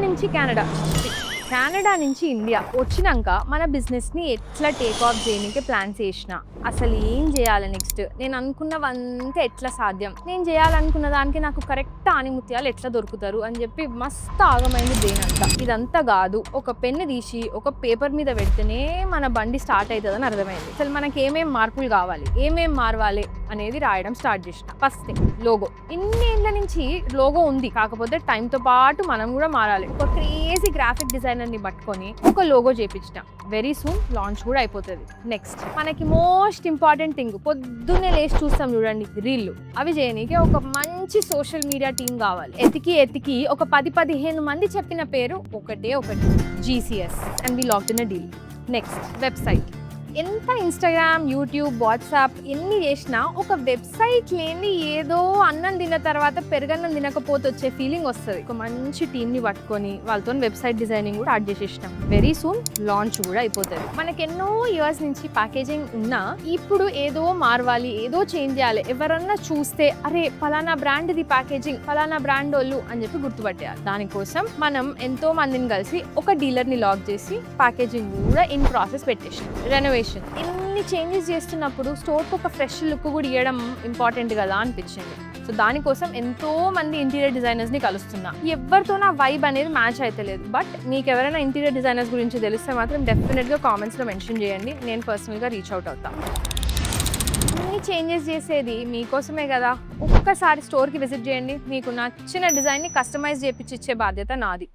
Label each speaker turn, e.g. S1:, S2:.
S1: నుంచి కెనడా నుంచి ఇండియా వచ్చినాక మన బిజినెస్ని ఎట్లా టేక్ ఆఫ్ చేయడానికి ప్లాన్స్ చేసిన, అసలు ఏం చేయాలి నెక్స్ట్, నేను అనుకున్నవంతా ఎట్లా సాధ్యం, నేను చేయాలనుకున్న దానికి నాకు కరెక్ట్ ఆనిముత్యాలు ఎట్లా దొరుకుతారు అని చెప్పి మస్తు ఆగమైంది బ్రెయిన్ అంతా. ఇదంతా కాదు, ఒక పెన్ను తీసి ఒక పేపర్ మీద పెడితేనే మన బండి స్టార్ట్ అవుతుందని అర్థమైంది. అసలు మనకి ఏమేం మార్పులు కావాలి, ఏమేం మారవాలి అనేది రాయడం స్టార్ట్ చేసిన. First thing logo. ఇన్ని ఏళ్ళ నుంచి లోగో ఉంది, కాకపోతే టైంతో పాటు మనం కూడా మారాలి. ఒక క్రేజీ గ్రాఫిక్ డిజైనర్ని పట్టుకొని ఒక లోగో చేపించిన. వెరీ సూన్ లాంచ్ కూడా అయిపోతుంది. నెక్స్ట్ మనకి మోస్ట్ ఇంపార్టెంట్ థింగ్, పొద్దున్నే లేచి చూస్తాం చూడండి రీల్లు, అవి చేయనీకి ఒక మంచి సోషల్ మీడియా టీం కావాలి. ఎతికి ఒక 10-15 మంది చెప్పిన పేరు ఒకటి GCS and we locked in a deal. Next website. ఎంత ఇన్స్టాగ్రామ్, యూట్యూబ్, వాట్సాప్ ఎన్ని చేసినా ఒక వెబ్సైట్ లేని ఏదో అన్నం తిన్న తర్వాత పెరుగన్నం తినకపోతే వచ్చే ఫీలింగ్ వస్తుంది. ఒక మంచి టీమ్ని పట్టుకొని వాళ్ళతో వెబ్సైట్ డిజైనింగ్ కూడా స్టార్ట్ చేసేసినాం. వెరీ సూన్ లాంచ్ కూడా అయిపోతుంది. మనకి ఎన్నో ఇయర్స్ నుంచి ప్యాకేజింగ్ ఉన్నా ఇప్పుడు ఏదో మారవాలి, ఏదో చేంజ్ చేయాలి. ఎవరన్నా చూస్తే అరే ఫలానా బ్రాండ్ ది ప్యాకేజింగ్, ఫలానా బ్రాండ్ వాళ్ళు అని చెప్పి గుర్తుపట్టేయాలి. దానికోసం మనం ఎంతో మందిని కలిసి ఒక డీలర్ని లాక్ చేసి ప్యాకేజింగ్ కూడా ఇన్ ప్రాసెస్ పెట్టేసాం. రెనోవేషన్. ఇన్ని చేంజెస్ చేస్తున్నప్పుడు స్టోర్కి ఒక ఫ్రెష్ లుక్ కూడా ఇవ్వడం ఇంపార్టెంట్ కదా అనిపించింది. సో దానికోసం ఎంతో మంది ఇంటీరియర్ డిజైనర్స్ని కలుస్తున్నా. ఎవరితో నా వైబ్ అనేది మ్యాచ్ అయితే లేదు. బట్ మీకు ఎవరైనా ఇంటీరియర్ డిజైనర్స్ గురించి తెలిస్తే మాత్రం డెఫినెట్గా కామెంట్స్లో మెన్షన్ చేయండి. నేను పర్సనల్గా రీచ్ అవుట్ అవుతాను. అన్ని చేంజెస్ చేసేది మీకోసమే కదా. ఒక్కసారి స్టోర్కి విజిట్ చేయండి, మీకు నచ్చిన డిజైన్ని కస్టమైజ్ చేయించి ఇచ్చే బాధ్యత నాది.